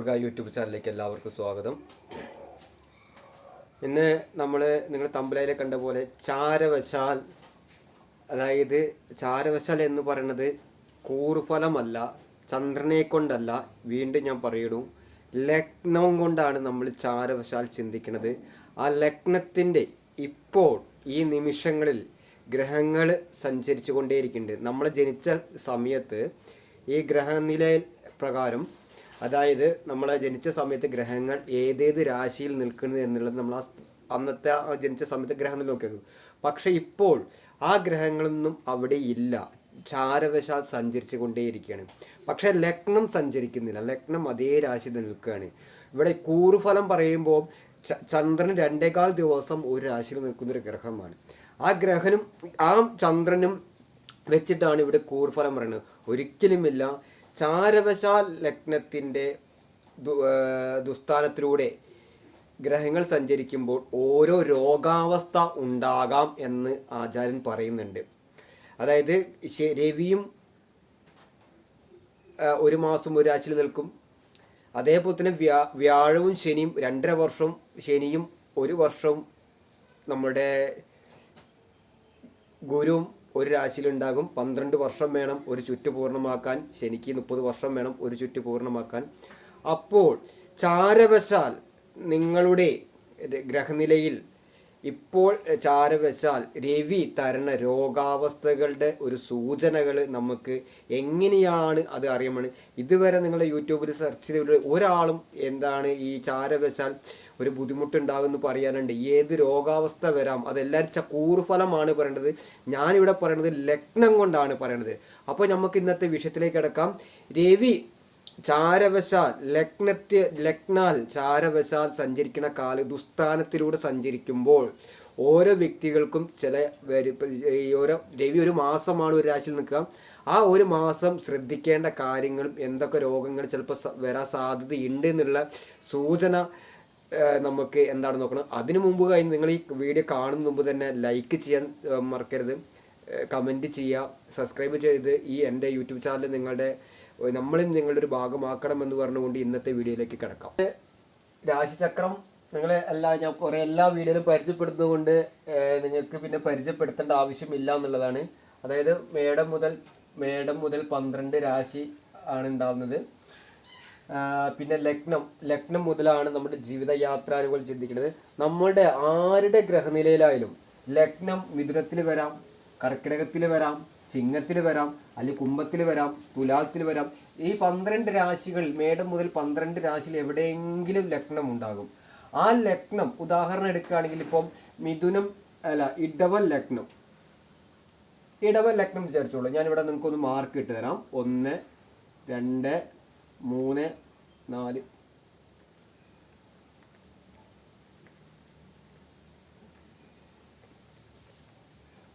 Durga YouTube ചാനലിലേക്ക് എല്ലാവർക്കും സ്വാഗതം. ഇന്ന് നിങ്ങൾ തമ്പലയിൽ കണ്ട പോലെ ചാരവശാൽ, അതായത് ചാരവശാൽ എന്ന് പറയുന്നത് കൂറുഫലമല്ല, ചന്ദ്രനെ കൊണ്ടല്ല, വീണ്ടും ഞാൻ പറയുന്നു, ലഗ്നം കൊണ്ടാണ് നമ്മൾ ചാരവശാൽ ചിന്തിക്കുന്നത്. ആ ലഗ്നത്തിൻ്റെ ഇപ്പോൾ ഈ നിമിഷങ്ങളിൽ ഗ്രഹങ്ങൾ സഞ്ചരിച്ചു കൊണ്ടേയിരിക്കുന്നുണ്ട്. നമ്മൾ ജനിച്ച സമയത്ത് ഈ ഗ്രഹനില പ്രകാരം, അതായത് നമ്മളെ ജനിച്ച സമയത്ത് ഗ്രഹങ്ങൾ ഏതേത് രാശിയിൽ നിൽക്കുന്നത് എന്നുള്ളത് നമ്മൾ അന്നത്തെ ജനിച്ച സമയത്ത് ഗ്രഹങ്ങൾ നോക്കിയത്. പക്ഷെ ഇപ്പോൾ ആ ഗ്രഹങ്ങളൊന്നും അവിടെ ഇല്ല, ചാരവശാൽ സഞ്ചരിച്ചു കൊണ്ടേയിരിക്കുകയാണ്. പക്ഷെ ലഗ്നം സഞ്ചരിക്കുന്നില്ല, ലഗ്നം അതേ രാശിയിൽ നിൽക്കുകയാണ്. ഇവിടെ കൂറുഫലം പറയുമ്പോൾ ചന്ദ്രൻ 2.25 ദിവസം ഒരു രാശിയിൽ നിൽക്കുന്നൊരു ഗ്രഹമാണ്. ആ ചന്ദ്രനും വെച്ചിട്ടാണ് ഇവിടെ കൂറുഫലം പറയുന്നത്. ഒരിക്കലുമില്ല. ചാരവശാൽ ലഗ്നത്തിൻ്റെ ദുസ്ഥാനത്തിലൂടെ ഗ്രഹങ്ങൾ സഞ്ചരിക്കുമ്പോൾ ഓരോ രോഗാവസ്ഥ ഉണ്ടാകാം എന്ന് ആചാര്യൻ പറയുന്നുണ്ട്. അതായത് രവിയും ഒരു മാസം ഒരു രാശിയിൽ നിൽക്കും. അതേപോലെ തന്നെ വ്യാഴവും ശനിയും 2.5 വർഷം, ശനിയും 1 വർഷം, നമ്മുടെ ഗുരുവും ഒരു രാശിയിലുണ്ടാകും. 12 വർഷം വേണം ഒരു ചുറ്റ് പൂർണ്ണമാക്കാൻ. ശനിക്ക് 30 വർഷം വേണം ഒരു ചുറ്റ് പൂർണ്ണമാക്കാൻ. അപ്പോൾ ചാരവശാൽ നിങ്ങളുടെ ഗ്രഹനിലയിൽ ഇപ്പോൾ ചാരവശാൽ രവി തരുന്ന രോഗാവസ്ഥകളുടെ ഒരു സൂചനകൾ നമുക്ക് എങ്ങനെയാണ് അത് അറിയാൻ. ഇതുവരെ നിങ്ങളുടെ യൂട്യൂബിൽ സെർച്ച് ചെയ്ത ഒരാളും എന്താണ് ഈ ചാരവശാൽ ഒരു ബുദ്ധിമുട്ടുണ്ടാകുമെന്ന് പറയാനുണ്ട്. ഏത് രോഗാവസ്ഥ വരാം, അതെല്ലാവരും കൂറുഫലമാണ് പറയേണ്ടത്. ഞാനിവിടെ പറയുന്നത് ലഗ്നം കൊണ്ടാണ് പറയണത്. അപ്പോൾ നമുക്ക് ഇന്നത്തെ വിഷയത്തിലേക്ക് കിടക്കാം. രവി ചാരവശാൽ ലഗ്നാൽ ചാരവശാൽ സഞ്ചരിക്കുന്ന ദുസ്ഥാനത്തിലൂടെ സഞ്ചരിക്കുമ്പോൾ ഓരോ വ്യക്തികൾക്കും രവി ഒരു മാസമാണ് ഒരു രാശിയിൽ നിൽക്കുക. ആ ഒരു മാസം ശ്രദ്ധിക്കേണ്ട കാര്യങ്ങളും എന്തൊക്കെ രോഗങ്ങൾ ചിലപ്പോൾ വരാൻ സാധ്യതയുണ്ട് എന്നുള്ള സൂചന നമുക്ക് എന്താണ് നോക്കണം. അതിനു മുമ്പ് കഴിഞ്ഞ് നിങ്ങൾ ഈ വീഡിയോ കാണുന്ന മുമ്പ് തന്നെ ലൈക്ക് ചെയ്യാൻ മറക്കരുത്, കമൻറ്റ് ചെയ്യുക, സബ്സ്ക്രൈബ് ചെയ്ത് ഈ എൻ്റെ യൂട്യൂബ് ചാനൽ നമ്മളും നിങ്ങളുടെ ഒരു ഭാഗമാക്കണമെന്ന് പറഞ്ഞുകൊണ്ട് ഇന്നത്തെ വീഡിയോയിലേക്ക് കിടക്കാം. രാശിചക്രം ഞാൻ എല്ലാ വീഡിയോയിലും പരിചയപ്പെടുത്തുന്നതുകൊണ്ട് നിങ്ങൾക്ക് പിന്നെ പരിചയപ്പെടുത്തേണ്ട ആവശ്യമില്ല എന്നുള്ളതാണ്. അതായത് മേടം മുതൽ 12 രാശി ആണ് ഉണ്ടാകുന്നത്. പിന്നെ ലഗ്നം മുതലാണ് നമ്മുടെ ജീവിതയാത്രാനുകൾ ചിന്തിക്കുന്നത്. നമ്മളുടെ ആരുടെ ഗ്രഹനിലയിലായാലും ലഗ്നം മിഥുനത്തിൽ വരാം, കർക്കിടകത്തിൽ വരാം, ചിങ്ങത്തിൽ വരാം, അല്ലെങ്കിൽ കുംഭത്തിൽ വരാം, തുലാത്തിൽ വരാം. ഈ 12 രാശികൾ, മേടം മുതൽ 12 രാശിയിൽ എവിടെയെങ്കിലും ലഗ്നം ഉണ്ടാകും. ആ ലഗ്നം ഉദാഹരണം എടുക്കുകയാണെങ്കിൽ ഇപ്പം ഇടവ ലഗ്നം വിചാരിച്ചോളൂ. ഞാനിവിടെ നിങ്ങൾക്കൊന്ന് മാർക്ക് ഇട്ട് തരാം. 1 2 3 4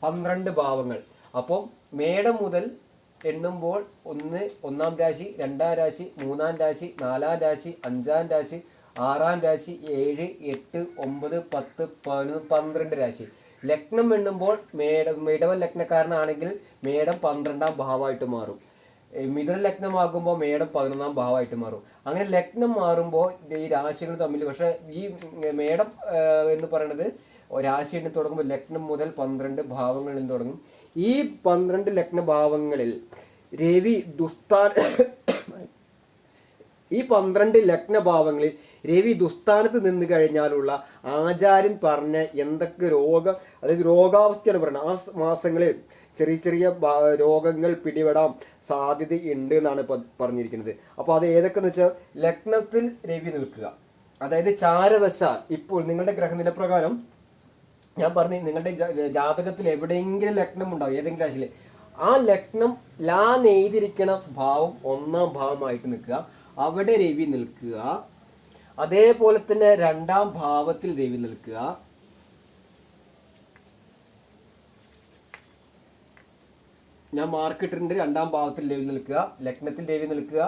12 ഭാവങ്ങൾ. അപ്പം മേടം മുതൽ എണ്ണുമ്പോൾ 1-ാം രാശി, 2-ാം രാശി, 3-ാം രാശി, 4-ാം രാശി, 5-ാം രാശി, 6-ാം രാശി, 7, 8, 9, 10, 11, 12 രാശി. ലഗ്നം എണ്ണുമ്പോൾ ഇടവ ലഗ്നക്കാരനാണെങ്കിൽ മേടം 12-ാം ഭാവമായിട്ട് മാറും. മിഥുന ലഗ്നമാകുമ്പോൾ മേടം 11-ാം ഭാവമായിട്ട് മാറും. അങ്ങനെ ലഗ്നം മാറുമ്പോൾ ഈ രാശികൾ തമ്മിൽ, പക്ഷേ ഈ മേടം എന്ന് പറയുന്നത് രാശി എണ്ണി തുടങ്ങുമ്പോൾ ലഗ്നം മുതൽ 12 ഭാവങ്ങളിൽ തുടങ്ങും. ഈ 12 ലഗ്നഭാവങ്ങളിൽ രവി ഈ 12 ലഗ്നഭാവങ്ങളിൽ രവി ദുസ്ഥാനത്ത് നിന്ന് കഴിഞ്ഞാലുള്ള ആചാര്യൻ പറഞ്ഞ എന്തൊക്കെ അതായത് രോഗാവസ്ഥയാണ് പറയുന്നത്. ആ മാസങ്ങളിൽ ചെറിയ രോഗങ്ങൾ പിടിപെടാൻ സാധ്യതയുണ്ട് എന്നാണ് പറഞ്ഞിരിക്കുന്നത്. അപ്പോൾ അത് ഏതൊക്കെയെന്ന് വെച്ചാൽ, ലഗ്നത്തിൽ രവി നിൽക്കുക, അതായത് ചാരവശാൽ ഇപ്പോൾ നിങ്ങളുടെ ഗ്രഹനില പ്രകാരം ഞാൻ പറഞ്ഞു, നിങ്ങളുടെ ജാതകത്തിൽ എവിടെയെങ്കിലും ലഗ്നം ഉണ്ടാവും, ഏതെങ്കിലും രാശിയിൽ. ആ ലഗ്നം എഴുതിയിരിക്കുന്ന ഭാവം 1-ാം ഭാവമായിട്ട് നിൽക്കുക, അവിടെ രവി നിൽക്കുക. അതേപോലെ തന്നെ 2-ാം ഭാവത്തിൽ രവി നിൽക്കുക. ഞാൻ മാർക്ക് ഇട്ടിട്ടുണ്ട്. 2-ാം ഭാവത്തിൽ രവി നിൽക്കുക, ലഗ്നത്തിൽ രവി നിൽക്കുക,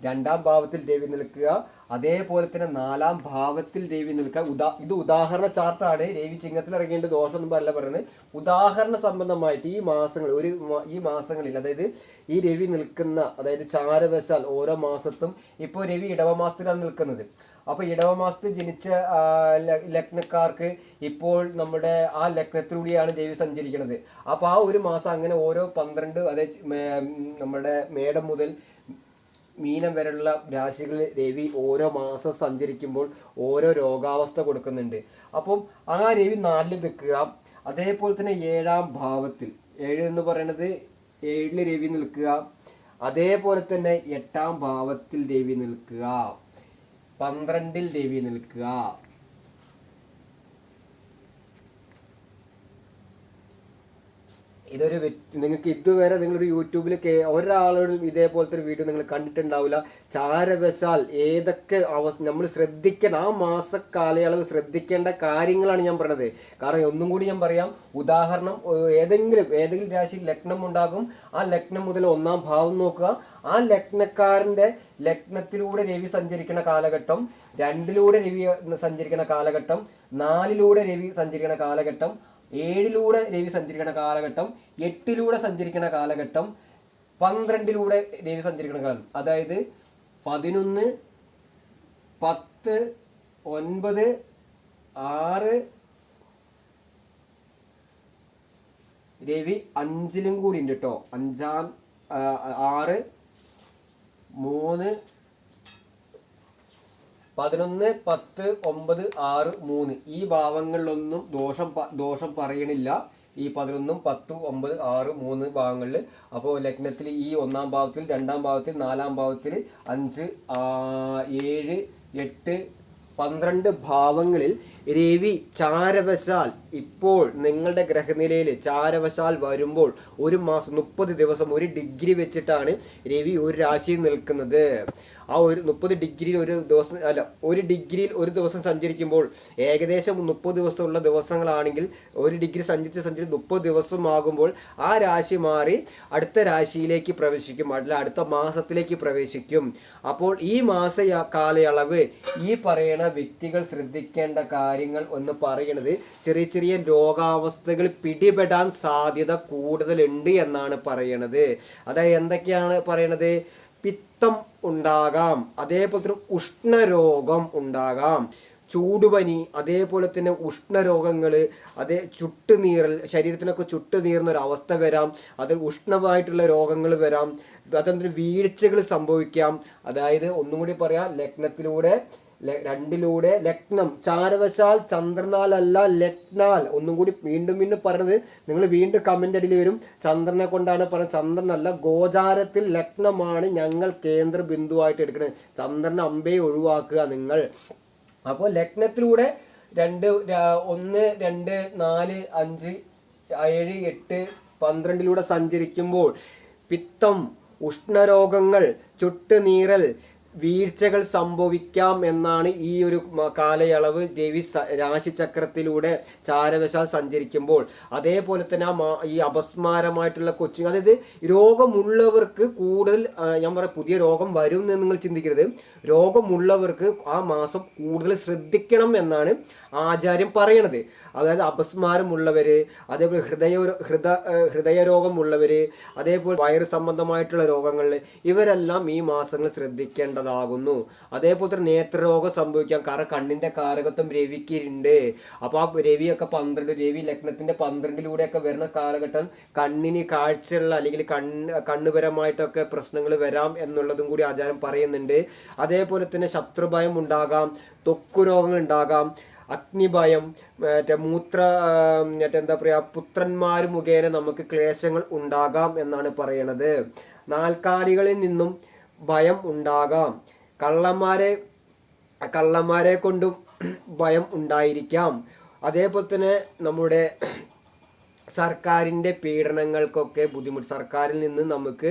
രണ്ടാം ഭാവത്തിൽ രവി നിൽക്കുക, അതേപോലെ തന്നെ നാലാം ഭാവത്തിൽ രവി നിൽക്കുക. ഇത് ഉദാഹരണ ചാർട്ടാണ്. രവി ചിങ്ങത്തിൽ ഇറങ്ങേണ്ട ദോഷം ഒന്നും അല്ല പറയുന്നത്. ഉദാഹരണ സംബന്ധമായിട്ട് ഈ മാസങ്ങളിൽ അതായത് ഈ രവി നിൽക്കുന്ന, അതായത് ചാരവശാൽ ഓരോ മാസത്തും ഇപ്പോൾ രവി ഇടവമാസത്തിലാണ് നിൽക്കുന്നത്. അപ്പോൾ ഇടവമാസത്തിൽ ജനിച്ച ലഗ്നക്കാർക്ക് ഇപ്പോൾ നമ്മുടെ ആ ലഗ്നത്തിലൂടെയാണ് രവി സഞ്ചരിക്കുന്നത്. അപ്പോൾ ആ ഒരു മാസം അങ്ങനെ ഓരോ 12, അതായത് നമ്മുടെ മേടം മുതൽ മീനം വരെയുള്ള രാശികളിൽ രവി ഓരോ മാസം സഞ്ചരിക്കുമ്പോൾ ഓരോ രോഗാവസ്ഥ കൊടുക്കുന്നുണ്ട്. അപ്പം ആ രവി 4 നിൽക്കുക. അതേപോലെ തന്നെ 7-ാം ഭാവത്തിൽ 7 എന്ന് പറയുന്നത് 7 രവി നിൽക്കുക. അതേപോലെ തന്നെ 8-ാം ഭാവത്തിൽ രവി നിൽക്കുക, 12 രവി നിൽക്കുക. ഇതൊരു നിങ്ങൾക്ക് ഇതുവരെ നിങ്ങളൊരു യൂട്യൂബിൽ ഒരാളോടും ഇതേപോലത്തെ ഒരു വീഡിയോ നിങ്ങൾ കണ്ടിട്ടുണ്ടാവില്ല. ചാരവശാൽ ഏതൊക്കെ നമ്മൾ ശ്രദ്ധിക്കണം, ആ മാസക്കാലയളവ് ശ്രദ്ധിക്കേണ്ട കാര്യങ്ങളാണ് ഞാൻ പറഞ്ഞത്. കാരണം ഒന്നും കൂടി ഞാൻ പറയാം. ഉദാഹരണം, ഏതെങ്കിലും രാശിയിൽ ലഗ്നം ഉണ്ടാകും. ആ ലഗ്നം മുതൽ 1-ാം ഭാവം നോക്കുക. ആ ലഗ്നക്കാരൻ്റെ ലഗ്നത്തിലൂടെ രവി സഞ്ചരിക്കുന്ന കാലഘട്ടം, 2-ലൂടെ രവി സഞ്ചരിക്കുന്ന കാലഘട്ടം, 4-ലൂടെ രവി സഞ്ചരിക്കുന്ന കാലഘട്ടം, 7-ലൂടെ രവി സഞ്ചരിക്കുന്ന കാലഘട്ടം, 8-ലൂടെ സഞ്ചരിക്കുന്ന കാലഘട്ടം, 12-ലൂടെ രവി സഞ്ചരിക്കുന്ന കാലം. അതായത് 11, 10, 9, 6 രവി 5-ലും കൂടി ഉണ്ട് കേട്ടോ. 6, 3, 11, 10, 9, 6, 3 ഈ ഭാവങ്ങളിലൊന്നും ദോഷം പറയണില്ല. ഈ 11, 10, 9, 6, 3 ഭാവങ്ങളിൽ. അപ്പോൾ ലഗ്നത്തിൽ ഈ 1-ാം ഭാവത്തിൽ, 2-ാം ഭാവത്തിൽ, 4-ാം ഭാവത്തിൽ, 5, 7, 8, 12 ഭാവങ്ങളിൽ രവി ചാരവശാൽ ഇപ്പോൾ നിങ്ങളുടെ ഗ്രഹനിലയിൽ ചാരവശാൽ വരുമ്പോൾ ഒരു മാസം 30 ദിവസം 1 ഡിഗ്രി വെച്ചിട്ടാണ് രവി ഒരു രാശിയിൽ നിൽക്കുന്നത്. ആ ഒരു 30 ഡിഗ്രിയിൽ ഒരു ദിവസം അല്ല 1 ഡിഗ്രിയിൽ ഒരു ദിവസം സഞ്ചരിക്കുമ്പോൾ ഏകദേശം 30 ദിവസമുള്ള ദിവസങ്ങളാണെങ്കിൽ 1 ഡിഗ്രി സഞ്ചരിച്ച് 30 ദിവസമാകുമ്പോൾ ആ രാശി മാറി അടുത്ത രാശിയിലേക്ക് പ്രവേശിക്കും, അടുത്ത മാസത്തിലേക്ക് പ്രവേശിക്കും. അപ്പോൾ ഈ മാസ കാലയളവ് ഈ പറയുന്ന വ്യക്തികൾ ശ്രദ്ധിക്കേണ്ട കാര്യങ്ങൾ എന്ന് പറയുന്നത് ചെറിയ ചെറിയ രോഗാവസ്ഥകൾ പിടിപെടാൻ സാധ്യത കൂടുതലുണ്ട് എന്നാണ് പറയണത്. അതായത് എന്തൊക്കെയാണ് പറയണത്? പിത്തം ഉണ്ടാകാം, അതേപോലെ തന്നെ ഉഷ്ണരോഗം ഉണ്ടാകാം, ചൂടുപനി, അതേപോലെ തന്നെ ഉഷ്ണരോഗങ്ങൾ, ചുട്ടുനീറൽ, ശരീരത്തിനൊക്കെ ചുട്ടുനീറുന്നൊരവസ്ഥ വരാം, അതിൽ ഉഷ്ണമായിട്ടുള്ള രോഗങ്ങൾ വരാം, അതെന്തൊരു വീഴ്ചകൾ സംഭവിക്കാം. അതായത് ഒന്നും കൂടി പറയാം, ലഗ്നത്തിലൂടെ 2-ലൂടെ ലഗ്നം ചാരവശാൽ ചന്ദ്രനാലല്ല ലഗ്നാൽ. ഒന്നും കൂടി വീണ്ടും പറയുന്നത്, നിങ്ങൾ വീണ്ടും കമൻ്റ് അടിയിൽ വരും. ചന്ദ്രനെ കൊണ്ടാണ് പറയുന്നത്, ചന്ദ്രനല്ല, ഗോചാരത്തിൽ ലഗ്നമാണ് ഞങ്ങൾ കേന്ദ്ര ബിന്ദുവായിട്ട് എടുക്കുന്നത്. ചന്ദ്രനെ അമ്പേ ഒഴിവാക്കുക നിങ്ങൾ. അപ്പോൾ ലഗ്നത്തിലൂടെ 1, 2, 4, 5, 7, 8, 12-ലൂടെ സഞ്ചരിക്കുമ്പോൾ പിത്തം, ഉഷ്ണരോഗങ്ങൾ, ചുട്ടുനീറൽ, വീഴ്ചകൾ സംഭവിക്കാം എന്നാണ് ഈ ഒരു കാലയളവ് രവി രാശിചക്രത്തിലൂടെ ചാരവശാൽ സഞ്ചരിക്കുമ്പോൾ. അതേപോലെ തന്നെ ഈ അപസ്മാരമായിട്ടുള്ള കൊച്ചിങ്, അതായത് രോഗമുള്ളവർക്ക് കൂടുതൽ, ഞാൻ പറയാം, പുതിയ രോഗം വരും എന്ന് നിങ്ങൾ ചിന്തിക്കരുത്. രോഗമുള്ളവർക്ക് ആ മാസം കൂടുതൽ ശ്രദ്ധിക്കണം എന്നാണ് ആചാര്യം പറയണത്. അതായത് അപസ്മാരമുള്ളവർ, അതേപോലെ ഹൃദയരോഗമുള്ളവർ, അതേപോലെ വയറ് സംബന്ധമായിട്ടുള്ള രോഗങ്ങളിൽ ഇവരെല്ലാം ഈ മാസങ്ങൾ ശ്രദ്ധിക്കേണ്ടതാകുന്നു. അതേപോലെ തന്നെ നേത്രരോഗം സംഭവിക്കാം, കാരണം കണ്ണിൻ്റെ കാരകത്വം രവിക്കുണ്ട്. അപ്പോൾ ആ രവിയൊക്കെ 12, രവി ലഗ്നത്തിൻ്റെ 12-ലൂടെയൊക്കെ വരുന്ന കാലഘട്ടം കണ്ണിന് കാഴ്ചയുള്ള അല്ലെങ്കിൽ കണ്ണുപരമായിട്ടൊക്കെ പ്രശ്നങ്ങൾ വരാം എന്നുള്ളതും കൂടി ആചാരം പറയുന്നുണ്ട്. അതേപോലെ തന്നെ ശത്രുഭയം ഉണ്ടാകാം, ത്വക്ക് രോഗങ്ങൾ ഉണ്ടാകാം, അഗ്നിഭയം, എന്താ പറയുക, പുത്രന്മാർ മുഖേന നമുക്ക് ക്ലേശങ്ങൾ ഉണ്ടാകാം എന്നാണ് പറയണത്. നാൽക്കാലികളിൽ നിന്നും ഭയം ഉണ്ടാകാം, കള്ളന്മാരെ കൊണ്ടും ഭയം ഉണ്ടായിരിക്കാം. അതേപോലെ തന്നെ നമ്മുടെ സർക്കാരിൻ്റെ പീഡനങ്ങൾക്കൊക്കെ ബുദ്ധിമുട്ട്, സർക്കാരിൽ നിന്ന് നമുക്ക്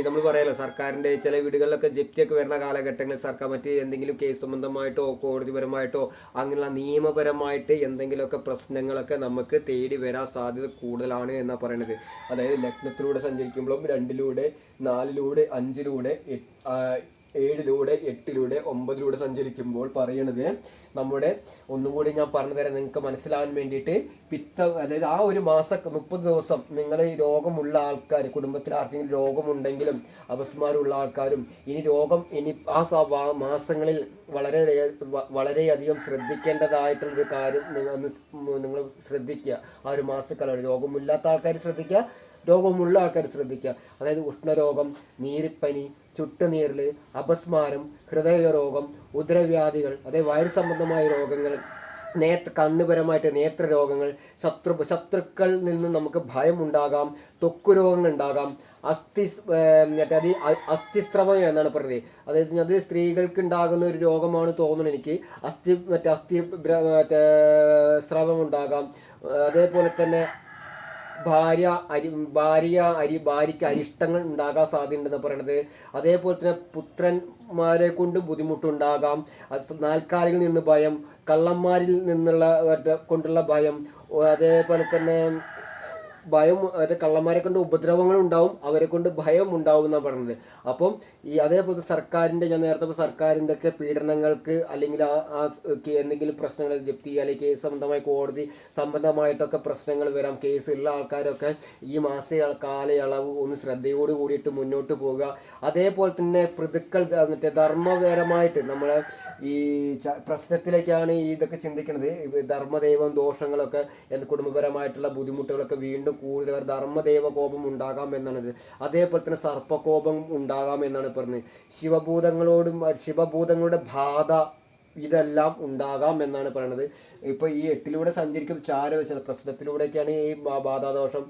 നമ്മൾ പറയാലോ, സർക്കാരിൻ്റെ ചില വീടുകളിലൊക്കെ ജപ്തിയൊക്കെ വരുന്ന കാലഘട്ടങ്ങളിൽ സർക്കാർ എന്തെങ്കിലും കേസ് സംബന്ധമായിട്ടോ കോടതിപരമായിട്ടോ അങ്ങനെയുള്ള നിയമപരമായിട്ട് എന്തെങ്കിലുമൊക്കെ പ്രശ്നങ്ങളൊക്കെ നമുക്ക് തേടി വരാൻ സാധ്യത കൂടുതലാണ് എന്നാണ് പറയുന്നത്. അതായത് ലഗ്നത്തിലൂടെ സഞ്ചരിക്കുമ്പോഴും 2-ലൂടെ 4-ലൂടെ 5-ലൂടെ 7-ലൂടെ 8-ലൂടെ 9-ലൂടെ സഞ്ചരിക്കുമ്പോൾ പറയണത് നമ്മുടെ ഒന്നുകൂടി ഞാൻ പറഞ്ഞു തരാം നിങ്ങൾക്ക് മനസ്സിലാവാൻ വേണ്ടിയിട്ട്. അതായത് ആ ഒരു മാസം 30 ദിവസം നിങ്ങൾ ഈ രോഗമുള്ള ആൾക്കാർ, കുടുംബത്തിൽ ആർക്കെങ്കിലും രോഗമുണ്ടെങ്കിലും അപസ്മാരമുള്ള ആൾക്കാരും ഇനി ആ മാസങ്ങളിൽ വളരെയധികം ശ്രദ്ധിക്കേണ്ടതായിട്ടുള്ളൊരു കാര്യം നിങ്ങൾ ശ്രദ്ധിക്കുക. ആ ഒരു മാസക്കാലം രോഗമില്ലാത്ത ആൾക്കാർ ശ്രദ്ധിക്കുക, രോഗമുള്ള ആൾക്കാർ ശ്രദ്ധിക്കുക. അതായത് ഉഷ്ണരോഗം, നീരിപ്പനി, ചുട്ടുനീരൽ, അപസ്മാരം, ഹൃദയരോഗം, ഉദരവ്യാധികൾ, അതായത് വയറ് സംബന്ധമായ രോഗങ്ങൾ, കണ്ണുപരമായിട്ട് നേത്രരോഗങ്ങൾ, ശത്രുക്കളിൽ നിന്ന് നമുക്ക് ഭയം ഉണ്ടാകാം, ത്വക്ക് രോഗങ്ങൾ ഉണ്ടാകാം, അസ്ഥിസ്രവം എന്നാണ് പറയുന്നത്. അതായത് അത് സ്ത്രീകൾക്ക് ഉണ്ടാകുന്ന ഒരു രോഗമാണ് തോന്നുന്നു എനിക്ക്. സ്രവം ഉണ്ടാകാം. അതേപോലെ തന്നെ ഭാര്യയ്ക്ക് അരിഷ്ടങ്ങൾ ഉണ്ടാകാൻ സാധ്യതയുണ്ടെന്ന് പറയണത്. അതേപോലെ തന്നെ പുത്രന്മാരെ കൊണ്ട് ബുദ്ധിമുട്ടുണ്ടാകാം. നാൽക്കാലികളിൽ നിന്ന് ഭയം, കള്ളന്മാരിൽ കൊണ്ടുള്ള ഭയം, അതേപോലെ തന്നെ കള്ളന്മാരെ കൊണ്ട് ഉപദ്രവങ്ങൾ ഉണ്ടാവും, അവരെ കൊണ്ട് ഭയം ഉണ്ടാവും എന്നാണ് പറയുന്നത്. അപ്പം അതേപോലെ ഞാൻ നേരത്തെ സർക്കാരിൻ്റെ ഒക്കെ പീഡനങ്ങൾക്ക് അല്ലെങ്കിൽ എന്തെങ്കിലും പ്രശ്നങ്ങൾ ജപ്തി അല്ലെങ്കിൽ കേസ് സംബന്ധമായി കോടതി സംബന്ധമായിട്ടൊക്കെ പ്രശ്നങ്ങൾ വരാം. കേസ് ഉള്ള ആൾക്കാരൊക്കെ ഈ കാലയളവ് ഒന്ന് ശ്രദ്ധയോട് കൂടിയിട്ട് മുന്നോട്ട് പോകുക. അതേപോലെ തന്നെ പ്രതിക്കൾ ധർമ്മപരമായിട്ട് നമ്മളെ ഈ പ്രശ്നത്തിലേക്കാണ് ഇതൊക്കെ ചിന്തിക്കുന്നത്. ധർമ്മദൈവം ദോഷങ്ങളൊക്കെ കുടുംബപരമായിട്ടുള്ള ബുദ്ധിമുട്ടുകളൊക്കെ വീണ്ടും കൂടുതൽ ധർമ്മദേവ കോപം ഉണ്ടാകാം എന്നാണ്. അതേപോലെ തന്നെ സർപ്പകോപം ഉണ്ടാകാം എന്നാണ് പറഞ്ഞത്. ശിവഭൂതങ്ങളുടെ ബാധ ഇതെല്ലാം ഉണ്ടാകാം എന്നാണ് പറയുന്നത്. ഇപ്പോൾ ഈ 8-ലൂടെ സഞ്ചരിക്കും ചാരവശാൽ പ്രശ്നത്തിലൂടെയൊക്കെയാണ് ഈ ബാധാദോഷം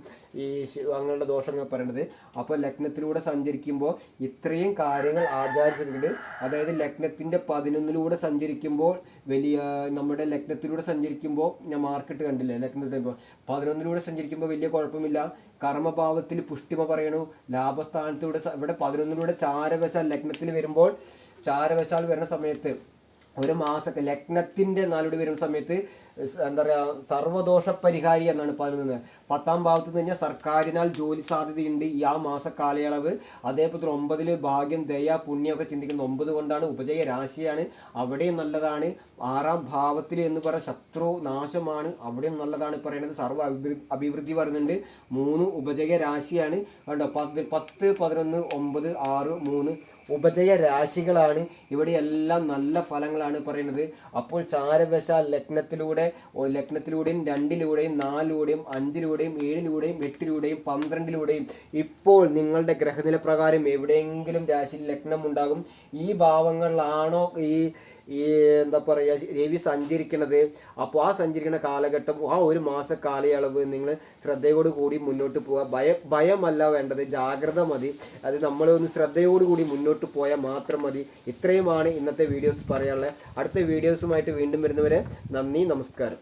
അങ്ങനെയുള്ള ദോഷങ്ങൾ പറയുന്നത്. അപ്പോൾ ലഗ്നത്തിലൂടെ സഞ്ചരിക്കുമ്പോൾ ഇത്രയും കാര്യങ്ങൾ ആചാരിച്ചിട്ടുണ്ട്. അതായത് ലഗ്നത്തിൻ്റെ 11-ലൂടെ സഞ്ചരിക്കുമ്പോൾ നമ്മുടെ ലഗ്നത്തിലൂടെ സഞ്ചരിക്കുമ്പോൾ ഞാൻ മാർക്കിട്ട് കണ്ടില്ലേ, ലഗ്നത്തിലൂടെ 11-ലൂടെ സഞ്ചരിക്കുമ്പോൾ വലിയ കുഴപ്പമില്ല. കർമ്മഭാവത്തിൽ പുഷ്ടിമ പറയണു. ലാഭസ്ഥാനത്തൂടെ ഇവിടെ 11-ലൂടെ ലഗ്നത്തിൽ വരുമ്പോൾ ചാരവശാൽ വരുന്ന സമയത്ത് ഒരു മാസത്തെ ലഗ്നത്തിൻ്റെ 4-ലൂടെ വരുന്ന സമയത്ത് എന്താ പറയുക, സർവ്വദോഷ പരിഹാരി എന്നാണ് പറയുന്നത്. 10-ാം ഭാവത്ത് നിന്ന് കഴിഞ്ഞാൽ സർക്കാരിനാൽ ജോലി സാധ്യതയുണ്ട് ഈ ആ മാസ കാലയളവ്. അതേപോലെ 9-ൽ ഭാഗ്യം, ദയ, പുണ്യമൊക്കെ ചിന്തിക്കുന്നത് 9 കൊണ്ടാണ്. ഉപജയ രാശിയാണ്, അവിടെയും നല്ലതാണ്. 6-ാം ഭാവത്തിൽ എന്ന് പറയുന്ന ശത്രു നാശമാണ്, അവിടെയും നല്ലതാണ് പറയുന്നത്. സർവ്വ അഭിവൃദ്ധി പറയുന്നുണ്ട്. 3 ഉപജയ രാശിയാണ് കണ്ടോ. 10, 11, 9, 6, 3 ഉപജയ രാശികളാണ്. ഇവിടെയെല്ലാം നല്ല ഫലങ്ങളാണ് പറയുന്നത്. അപ്പോൾ ചാരവശാൽ ലഗ്നത്തിലൂടെയും 2-ലൂടെയും 4-ലൂടെയും 5-ലൂടെയും 7-ലൂടെയും 8-ലൂടെയും 12-ലൂടെയും ഇപ്പോൾ നിങ്ങളുടെ ഗ്രഹനില പ്രകാരം എവിടെയെങ്കിലും രാശിയിൽ ലഗ്നം ഉണ്ടാകും. ഈ ഭാവങ്ങളിലാണോ ഈ എന്താ പറയുക രവി സഞ്ചരിക്കുന്നത്. അപ്പോൾ ആ സഞ്ചരിക്കുന്ന കാലഘട്ടം ആ ഒരു മാസ കാലയളവ് നിങ്ങൾ ശ്രദ്ധയോട് കൂടി മുന്നോട്ട് പോവുക. ഭയമല്ല വേണ്ടത്, ജാഗ്രത മതി. അത് നമ്മൾ ഒന്ന് ശ്രദ്ധയോടുകൂടി മുന്നോട്ട് പോയാൽ മാത്രം മതി. ഇത്രയുമാണ് ഇന്നത്തെ വീഡിയോസ് പറയാനുള്ളത്. അടുത്ത വീഡിയോസുമായിട്ട് വീണ്ടും വരുന്നവരെ നന്ദി, നമസ്കാരം.